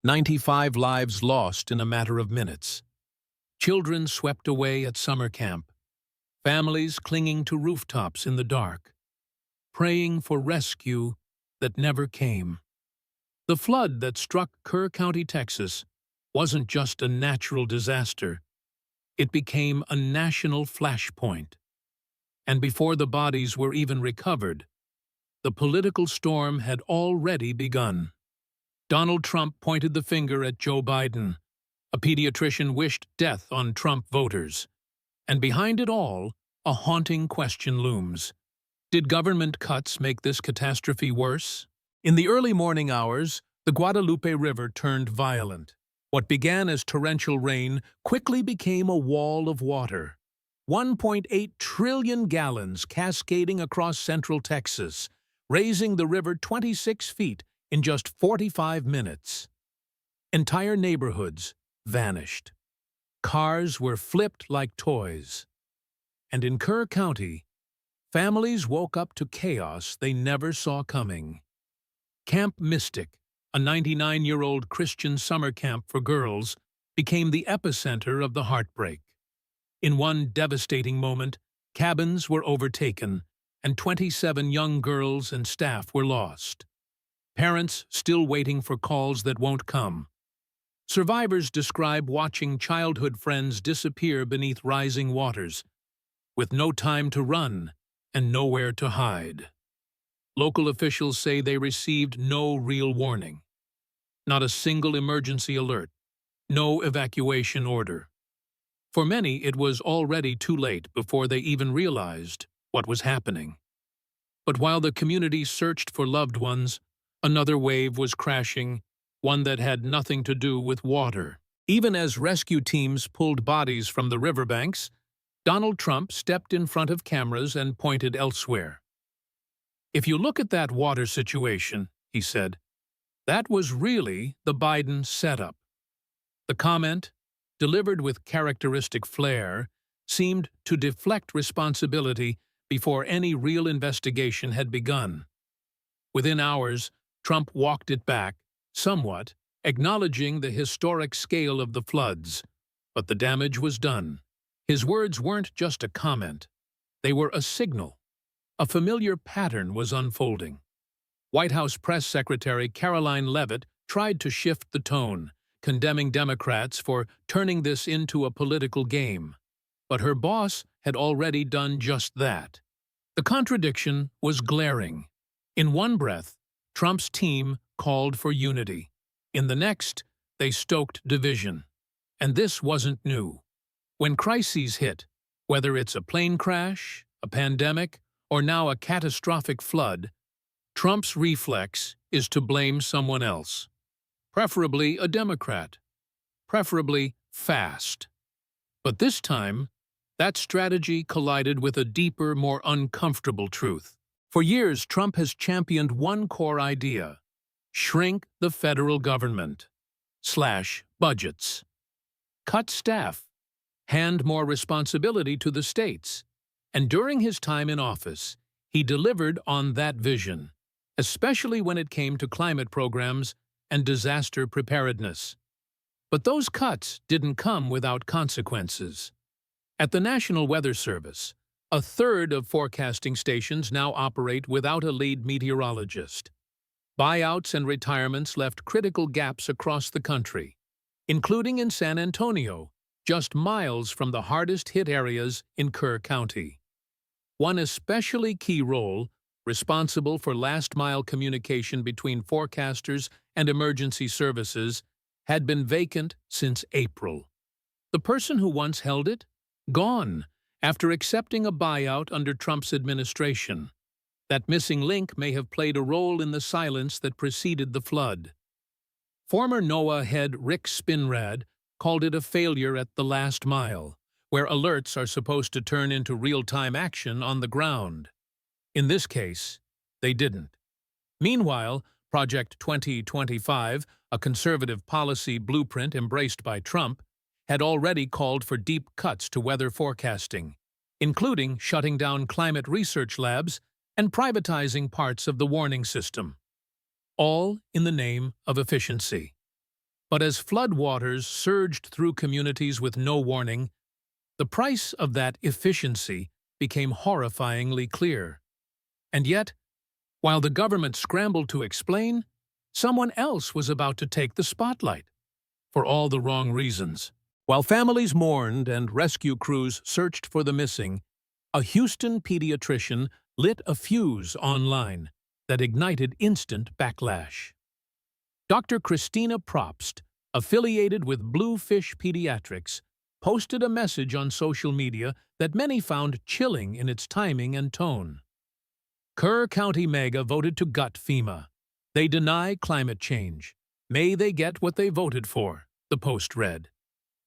95 lives lost in a matter of minutes. Children swept away at summer camp. Families clinging to rooftops in the dark, praying for rescue that never came. The flood that struck Kerr County, Texas, wasn't just a natural disaster. It became a national flashpoint. And before the bodies were even recovered, the political storm had already begun. Donald Trump pointed the finger at Joe Biden. A pediatrician wished death on Trump voters. And behind it all, a haunting question looms. Did government cuts make this catastrophe worse? In the early morning hours, the Guadalupe River turned violent. What began as torrential rain quickly became a wall of water. 1.8 trillion gallons cascading across central Texas, raising the river 26 feet in just 45 minutes. Entire neighborhoods vanished. Cars were flipped like toys. And in Kerr County, families woke up to chaos they never saw coming. Camp Mystic, a 99-year-old Christian summer camp for girls, became the epicenter of the heartbreak. In one devastating moment, cabins were overtaken, and 27 young girls and staff were lost. Parents still waiting for calls that won't come. Survivors describe watching childhood friends disappear beneath rising waters, with no time to run and nowhere to hide. Local officials say they received no real warning. Not a single emergency alert, no evacuation order. For many, it was already too late before they even realized what was happening. But while the community searched for loved ones, another wave was crashing, one that had nothing to do with water. Even as rescue teams pulled bodies from the riverbanks, Donald Trump stepped in front of cameras and pointed elsewhere. "If you look at that water situation," he said, "that was really the Biden setup." The comment, delivered with characteristic flair, seemed to deflect responsibility before any real investigation had begun. Within hours, Trump walked it back, somewhat, acknowledging the historic scale of the floods. But the damage was done. His words weren't just a comment. They were a signal. A familiar pattern was unfolding. White House Press Secretary Caroline Leavitt tried to shift the tone, condemning Democrats for turning this into a political game. But her boss had already done just that. The contradiction was glaring. In one breath, Trump's team called for unity. In the next, they stoked division. And this wasn't new. When crises hit, whether it's a plane crash, a pandemic, or now a catastrophic flood, Trump's reflex is to blame someone else. Preferably a Democrat. Preferably fast. But this time, that strategy collided with a deeper, more uncomfortable truth. For years, Trump has championed one core idea: shrink the federal government. Slash budgets. Cut staff. Hand more responsibility to the states. And during his time in office, he delivered on that vision, especially when it came to climate programs and disaster preparedness. But those cuts didn't come without consequences. At the National Weather Service, a third of forecasting stations now operate without a lead meteorologist. Buyouts and retirements left critical gaps across the country, including in San Antonio, just miles from the hardest-hit areas in Kerr County. One especially key role, responsible for last-mile communication between forecasters and emergency services, had been vacant since April. The person who once held it? Gone, after accepting a buyout under Trump's administration. That missing link may have played a role in the silence that preceded the flood. Former NOAA head Rick Spinrad called it a failure at the last mile, where alerts are supposed to turn into real-time action on the ground. In this case, they didn't. Meanwhile, Project 2025, a conservative policy blueprint embraced by Trump, had already called for deep cuts to weather forecasting, including shutting down climate research labs and privatizing parts of the warning system. All in the name of efficiency. But as floodwaters surged through communities with no warning, the price of that efficiency became horrifyingly clear. And yet, while the government scrambled to explain, someone else was about to take the spotlight, for all the wrong reasons. While families mourned and rescue crews searched for the missing, a Houston pediatrician lit a fuse online that ignited instant backlash. Dr. Christina Probst, affiliated with Bluefish Pediatrics, posted a message on social media that many found chilling in its timing and tone. Kerr County MAGA voted to gut FEMA. They deny climate change. May they get what they voted for, the post read.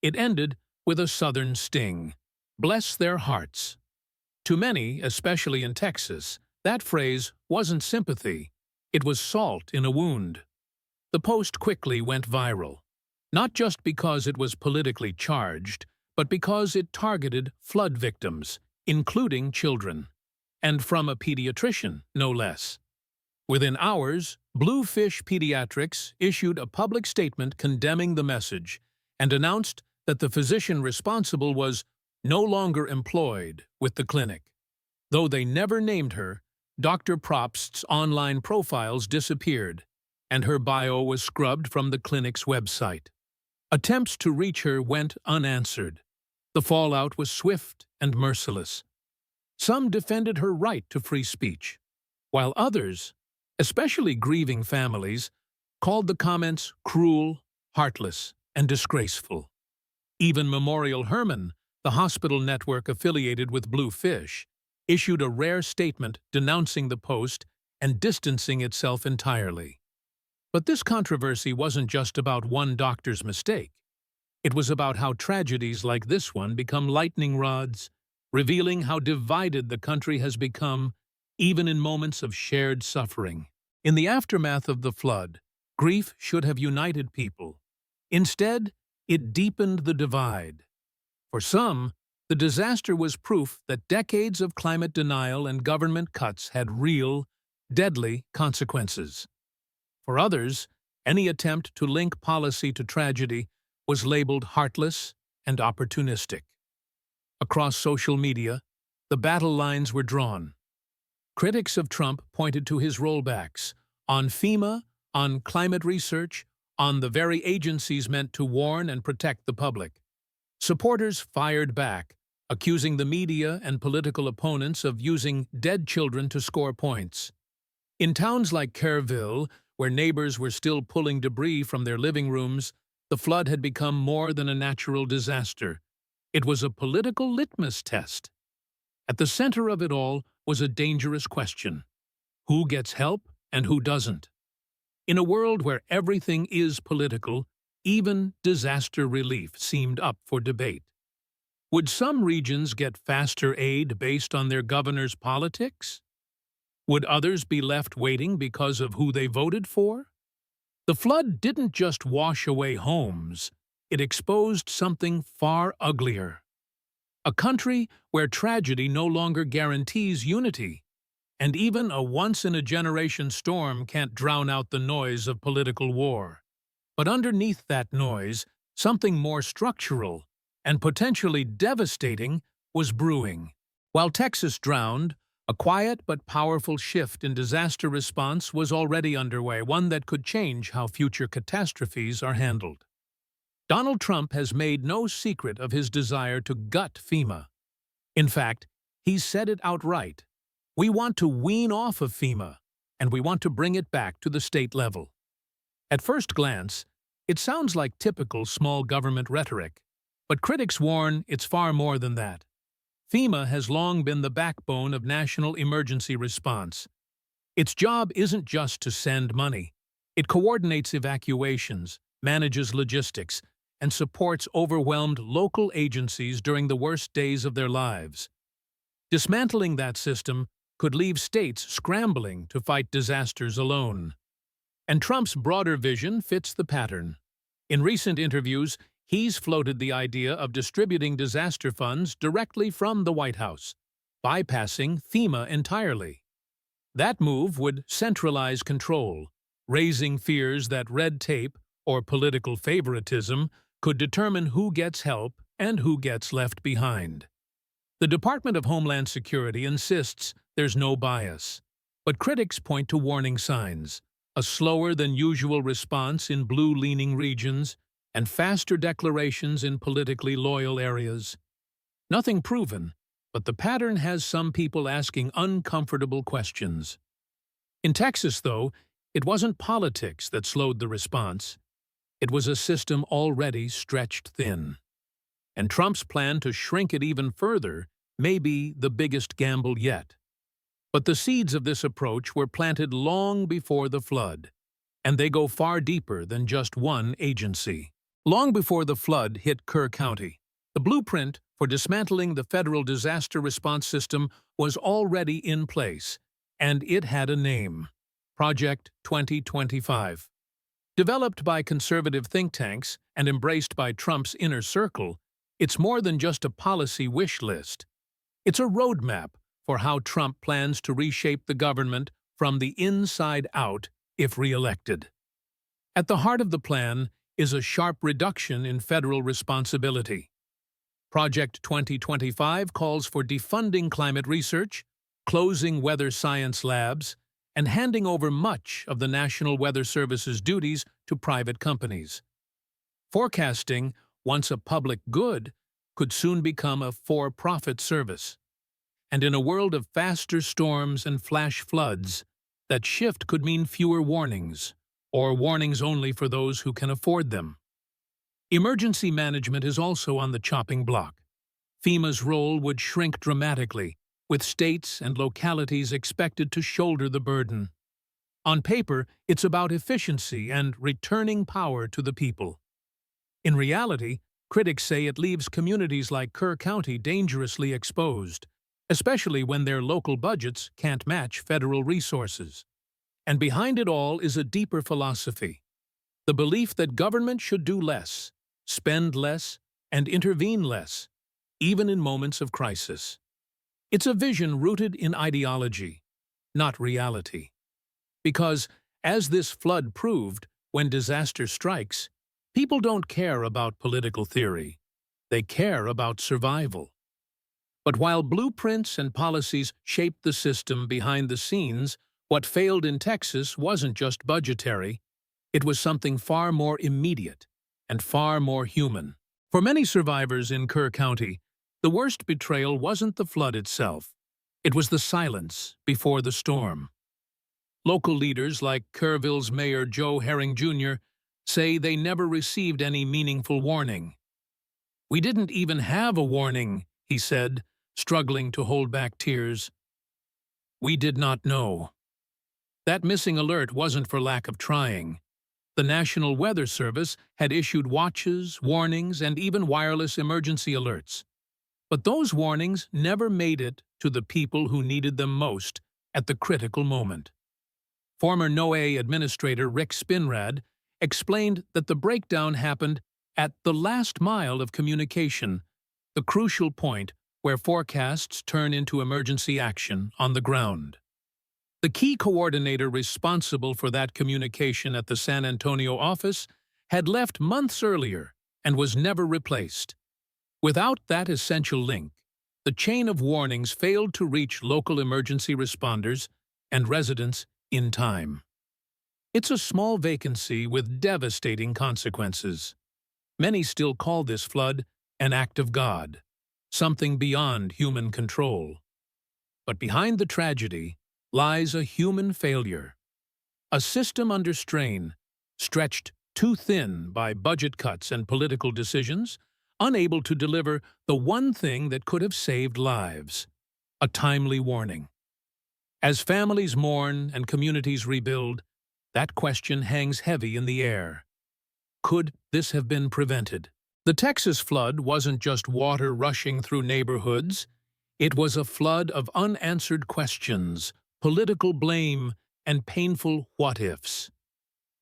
It ended with a southern sting. Bless their hearts. To many, especially in Texas, that phrase wasn't sympathy. It was salt in a wound. The post quickly went viral, not just because it was politically charged, but because it targeted flood victims, including children. And from a pediatrician, no less. Within hours, Bluefish Pediatrics issued a public statement condemning the message and announced that the physician responsible was no longer employed with the clinic. Though they never named her, Dr. Probst's online profiles disappeared, and her bio was scrubbed from the clinic's website. Attempts to reach her went unanswered. The fallout was swift and merciless. Some defended her right to free speech, while others, especially grieving families, called the comments cruel, heartless, and disgraceful. Even Memorial Hermann, the hospital network affiliated with Bluefish, issued a rare statement denouncing the post and distancing itself entirely. But this controversy wasn't just about one doctor's mistake. It was about how tragedies like this one become lightning rods, revealing how divided the country has become, even in moments of shared suffering. In the aftermath of the flood, grief should have united people. Instead, it deepened the divide. For some, the disaster was proof that decades of climate denial and government cuts had real, deadly consequences. For others, any attempt to link policy to tragedy was labeled heartless and opportunistic. Across social media, the battle lines were drawn. Critics of Trump pointed to his rollbacks on FEMA, on climate research, on the very agencies meant to warn and protect the public. Supporters fired back, accusing the media and political opponents of using dead children to score points. In towns like Kerrville, where neighbors were still pulling debris from their living rooms, the flood had become more than a natural disaster. It was a political litmus test. At the center of it all was a dangerous question: who gets help and who doesn't? In a world where everything is political, even disaster relief seemed up for debate. Would some regions get faster aid based on their governor's politics? Would others be left waiting because of who they voted for? The flood didn't just wash away homes, it exposed something far uglier. A country where tragedy no longer guarantees unity, and even a once-in-a-generation storm can't drown out the noise of political war. But underneath that noise, something more structural and potentially devastating was brewing. While Texas drowned, a quiet but powerful shift in disaster response was already underway, one that could change how future catastrophes are handled. Donald Trump has made no secret of his desire to gut FEMA. In fact, he's said it outright. We want to wean off of FEMA, and we want to bring it back to the state level. At first glance, it sounds like typical small government rhetoric, but critics warn it's far more than that. FEMA has long been the backbone of national emergency response. Its job isn't just to send money. It coordinates evacuations, manages logistics, and supports overwhelmed local agencies during the worst days of their lives. Dismantling that system could leave states scrambling to fight disasters alone. And Trump's broader vision fits the pattern. In recent interviews, he's floated the idea of distributing disaster funds directly from the White House, bypassing FEMA entirely. That move would centralize control, raising fears that red tape or political favoritism could determine who gets help and who gets left behind. The Department of Homeland Security insists there's no bias, but critics point to warning signs: a slower-than-usual response in blue-leaning regions and faster declarations in politically loyal areas. Nothing proven, but the pattern has some people asking uncomfortable questions. In Texas, though, it wasn't politics that slowed the response. It was a system already stretched thin. And Trump's plan to shrink it even further may be the biggest gamble yet. But the seeds of this approach were planted long before the flood, and they go far deeper than just one agency. Long before the flood hit Kerr County, the blueprint for dismantling the federal disaster response system was already in place, and it had a name: Project 2025. Developed by conservative think tanks and embraced by Trump's inner circle, it's more than just a policy wish list. It's a roadmap for how Trump plans to reshape the government from the inside out if re-elected. At the heart of the plan is a sharp reduction in federal responsibility. Project 2025 calls for defunding climate research, closing weather science labs, and handing over much of the National Weather Service's duties to private companies. Forecasting, once a public good, could soon become a for-profit service. And in a world of faster storms and flash floods, that shift could mean fewer warnings, or warnings only for those who can afford them. Emergency management is also on the chopping block. FEMA's role would shrink dramatically, with states and localities expected to shoulder the burden. On paper, it's about efficiency and returning power to the people. In reality, critics say it leaves communities like Kerr County dangerously exposed, especially when their local budgets can't match federal resources. And behind it all is a deeper philosophy: the belief that government should do less, spend less, and intervene less, even in moments of crisis. It's a vision rooted in ideology, not reality. Because, as this flood proved, when disaster strikes, people don't care about political theory. They care about survival. But while blueprints and policies shaped the system behind the scenes, what failed in Texas wasn't just budgetary. It was something far more immediate and far more human. For many survivors in Kerr County, the worst betrayal wasn't the flood itself. It was the silence before the storm. Local leaders like Kerrville's Mayor Joe Herring Jr. say they never received any meaningful warning. "We didn't even have a warning," he said, struggling to hold back tears. "We did not know." That missing alert wasn't for lack of trying. The National Weather Service had issued watches, warnings, and even wireless emergency alerts. But those warnings never made it to the people who needed them most at the critical moment. Former NOAA Administrator Rick Spinrad explained that the breakdown happened at the last mile of communication, the crucial point where forecasts turn into emergency action on the ground. The key coordinator responsible for that communication at the San Antonio office had left months earlier and was never replaced. Without that essential link, the chain of warnings failed to reach local emergency responders and residents in time. It's a small vacancy with devastating consequences. Many still call this flood an act of God, something beyond human control. But behind the tragedy lies a human failure, a system under strain, stretched too thin by budget cuts and political decisions, unable to deliver the one thing that could have saved lives: a timely warning. As families mourn and communities rebuild, that question hangs heavy in the air. Could this have been prevented? The Texas flood wasn't just water rushing through neighborhoods. It was a flood of unanswered questions, political blame, and painful what-ifs.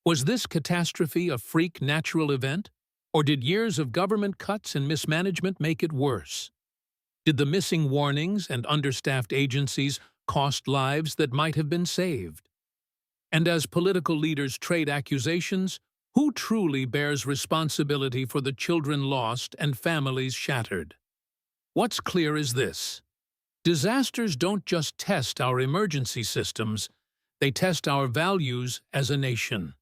Was this catastrophe a freak natural event? Or did years of government cuts and mismanagement make it worse? Did the missing warnings and understaffed agencies cost lives that might have been saved? And as political leaders trade accusations, Who truly bears responsibility for the children lost and families shattered? What's clear is this: disasters don't just test our emergency systems, they test our values as a nation.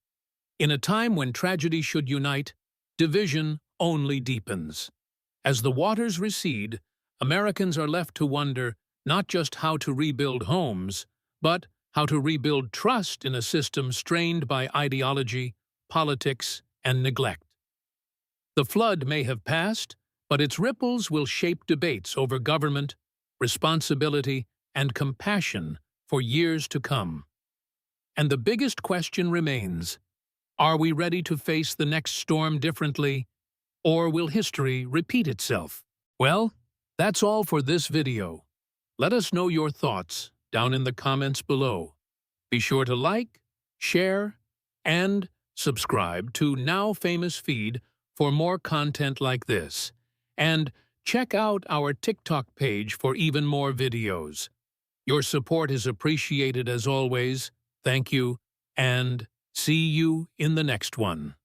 In a time when tragedy should unite, division only deepens. As the waters recede, Americans are left to wonder not just how to rebuild homes, but how to rebuild trust in a system strained by ideology, politics, and neglect. The flood may have passed, but its ripples will shape debates over government, responsibility, and compassion for years to come. And the biggest question remains: are we ready to face the next storm differently, or will history repeat itself? Well, that's all for this video. Let us know your thoughts down in the comments below. Be sure to like, share, and subscribe to Now Famous feed for more content like this. And check out our TikTok page for even more videos. Your support is appreciated as always. Thank you, and see you in the next one.